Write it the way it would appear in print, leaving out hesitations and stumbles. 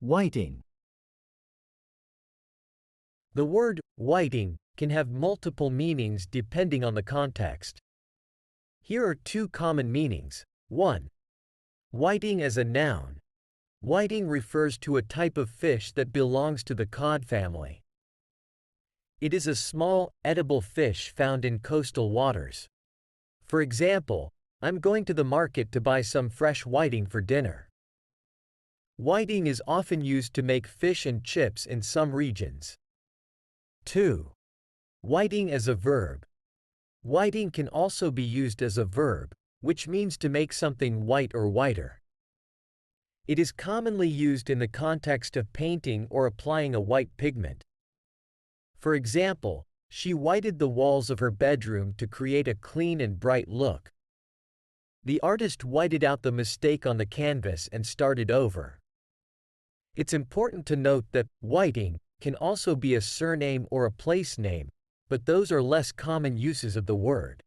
Whiting. The word whiting can have multiple meanings depending on the context. Here are two common meanings. 1. Whiting as a noun. Whiting refers to a type of fish that belongs to the cod family. It is a small, edible fish found in coastal waters. For example, I'm going to the market to buy some fresh whiting for dinner. Whiting is often used to make fish and chips in some regions. 2. Whiting as a verb. Whiting can also be used as a verb, which means to make something white or whiter. It is commonly used in the context of painting or applying a white pigment. For example, she whited the walls of her bedroom to create a clean and bright look. The artist whited out the mistake on the canvas and started over. It's important to note that whiting can also be a surname or a place name, but those are less common uses of the word.